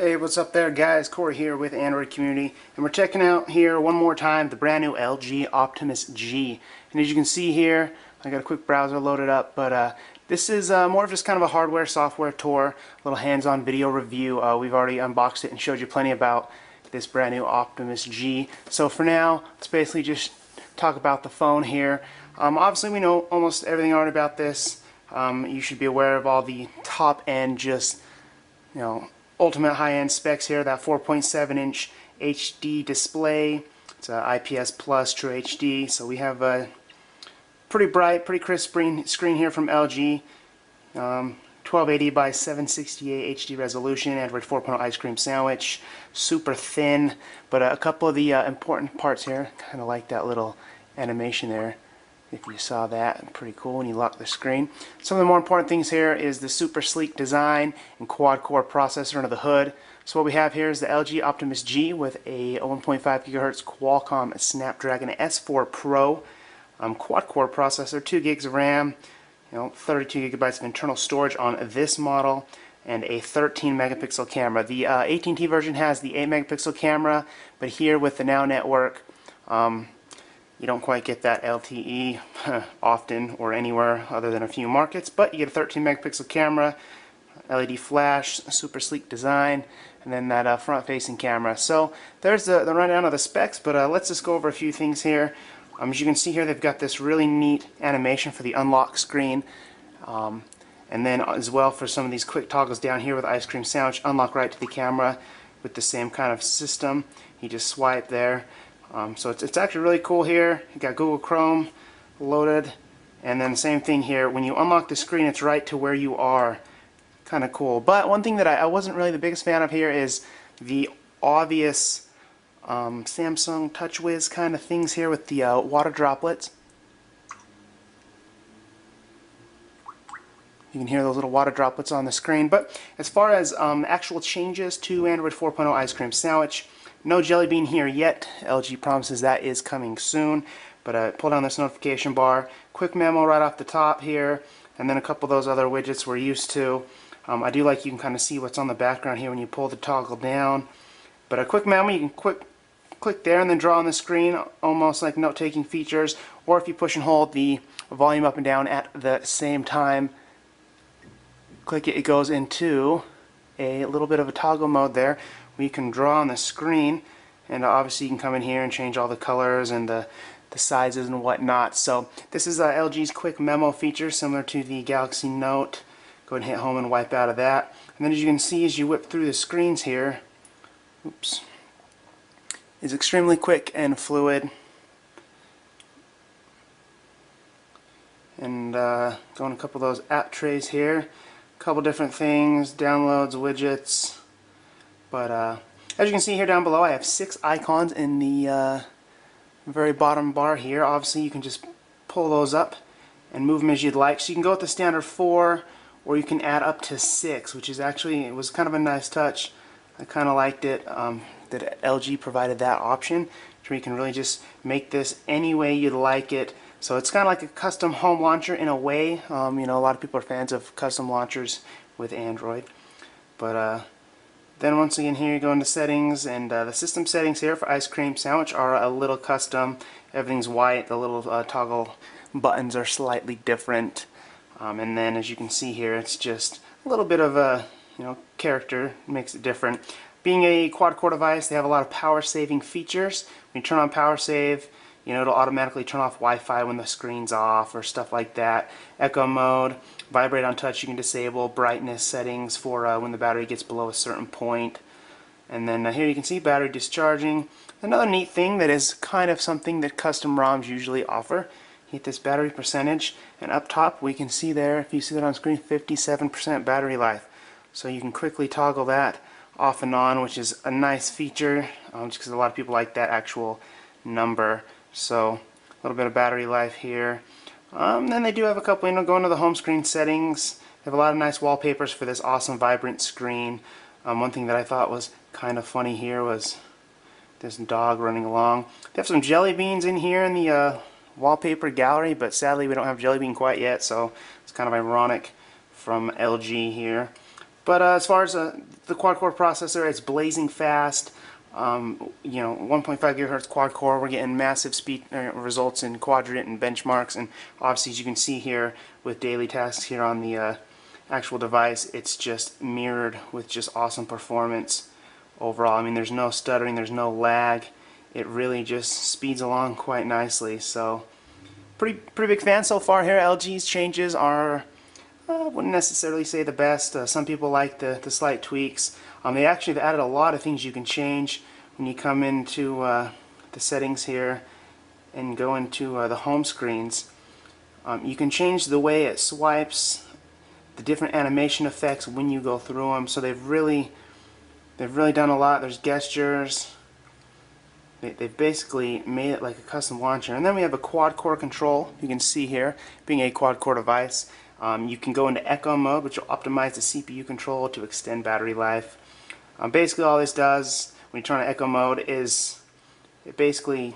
Hey, what's up there guys? Corey here with Android Community, and we're checking out here one more time the brand new LG Optimus G. And as you can see here, I got a quick browser loaded up, but this is more of just kind of a hardware software tour, a little hands-on video review. We've already unboxed it and showed you plenty about this brand new Optimus G. So for now, let's basically just talk about the phone here. Obviously we know almost everything already about this. You should be aware of all the top-end, just, ultimate high-end specs here. That 4.7-inch HD display. It's a IPS Plus True HD. So we have a pretty bright, pretty crisp screen here from LG. 1280 by 768 HD resolution, Android 4.0 ice cream sandwich, super thin, but a couple of the important parts here, kind of like that little animation there. If you saw that, pretty cool when you lock the screen. Some of the more important things here is the super sleek design and quad-core processor under the hood. So what we have here is the LG Optimus G with a 1.5 GHz Qualcomm Snapdragon S4 Pro quad-core processor, 2 gigs of RAM, 32 gigabytes of internal storage on this model, and a 13 megapixel camera. The AT&T version has the 8 megapixel camera, but here with the Now network, you don't quite get that LTE often or anywhere other than a few markets, but you get a 13 megapixel camera, LED flash, super sleek design, and then that front-facing camera. So there's the rundown of the specs, but let's just go over a few things here. As you can see here, they've got this really neat animation for the unlock screen, and then as well for some of these quick toggles down here with ice cream sandwich, unlock right to the camera with the same kind of system. You just swipe there. So it's actually really cool here. You got Google Chrome loaded, and then same thing here. When you unlock the screen, it's right to where you are. Kind of cool. But one thing that I wasn't really the biggest fan of here is the obvious Samsung TouchWiz kind of things here with the water droplets. You can hear those little water droplets on the screen. But as far as actual changes to Android 4.0 ice cream sandwich, no Jelly Bean here yet. LG promises that is coming soon. But pull down this notification bar. Quick memo right off the top here. And then a couple of those other widgets we're used to. I do like you can kind of see what's on the background here when you pull the toggle down. But a quick memo, you can click there and then draw on the screen, almost like note-taking features. Or if you push and hold the volume up and down at the same time, click it, it goes into a little bit of a toggle mode there. You can draw on the screen, and obviously you can come in here and change all the colors and the sizes and whatnot. So this is LG's quick memo feature, similar to the Galaxy Note. Go ahead and hit home and wipe out of that. And then as you can see, as you whip through the screens here, oops, is extremely quick and fluid. And going a couple of those app trays here, a couple different things, downloads, widgets. But as you can see here down below, I have 6 icons in the very bottom bar here. Obviously you can just pull those up and move them as you'd like. So you can go with the standard 4, or you can add up to 6, which is actually, it was kind of a nice touch. I kind of liked it that LG provided that option, where you can really just make this any way you'd like it. So it's kind of like a custom home launcher in a way. A lot of people are fans of custom launchers with Android. But then once again here you go into settings, and the system settings here for ice cream sandwich are a little custom. Everything's white, the little toggle buttons are slightly different, and then as you can see here, it's just a little bit of a character makes it different. Being a quad-core device, they have a lot of power saving features. When you turn on power save, it'll automatically turn off Wi-Fi when the screen's off or stuff like that. Echo mode, vibrate on touch you can disable, brightness settings for when the battery gets below a certain point. And then here you can see battery discharging. Another neat thing that is kind of something that custom ROMs usually offer. Hit this battery percentage, and up top we can see there, if you see that on screen, 57% battery life. So you can quickly toggle that off and on, which is a nice feature, just because a lot of people like that actual number. So a little bit of battery life here. Then they do have a couple, going to the home screen settings. They have a lot of nice wallpapers for this awesome vibrant screen. One thing that I thought was kind of funny here was this dog running along. They have some jelly beans in here in the wallpaper gallery, but sadly we don't have jelly bean quite yet, so it's kind of ironic from LG here. But as far as the quad-core processor, it's blazing fast. You know, 1.5 gigahertz quad-core. We're getting massive speed results in quadrant and benchmarks, and obviously, as you can see here with daily tasks here on the actual device, it's just mirrored with just awesome performance overall. I mean, there's no stuttering, there's no lag. It really just speeds along quite nicely. So, pretty big fan so far here. LG's changes are, I wouldn't necessarily say the best. Some people like the slight tweaks. They actually have added a lot of things you can change when you come into the settings here and go into the home screens. You can change the way it swipes, the different animation effects when you go through them. So they've really done a lot. There's gestures. They've basically made it like a custom launcher. And then we have a quad-core control. You can see here, being a quad-core device, you can go into Echo mode, which will optimize the CPU control to extend battery life. Basically, all this does when you turn on Echo mode is it basically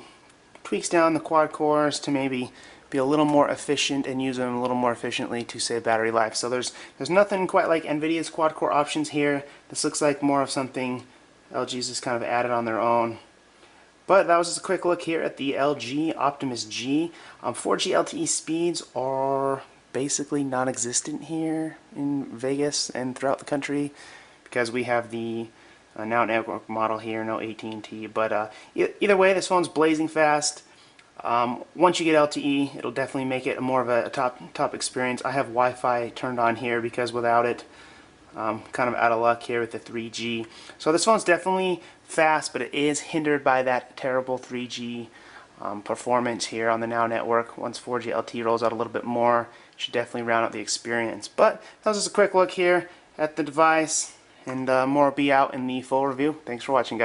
tweaks down the quad cores to maybe be a little more efficient and use them a little more efficiently to save battery life. So there's nothing quite like NVIDIA's quad core options here. This looks like more of something LG's just kind of added on their own. But that was just a quick look here at the LG Optimus G. 4G LTE speeds are basically non-existent here in Vegas and throughout the country because we have the now network model here, no AT&T. But either way, this phone's blazing fast. Once you get LTE, it'll definitely make it more of a top experience. I have Wi-Fi turned on here because without it, kind of out of luck here with the 3G. So this phone's definitely fast, but it is hindered by that terrible 3G performance here on the Now network. Once 4G LTE rolls out a little bit more, it should definitely round out the experience. But that was just a quick look here at the device, and more will be out in the full review. Thanks for watching, guys.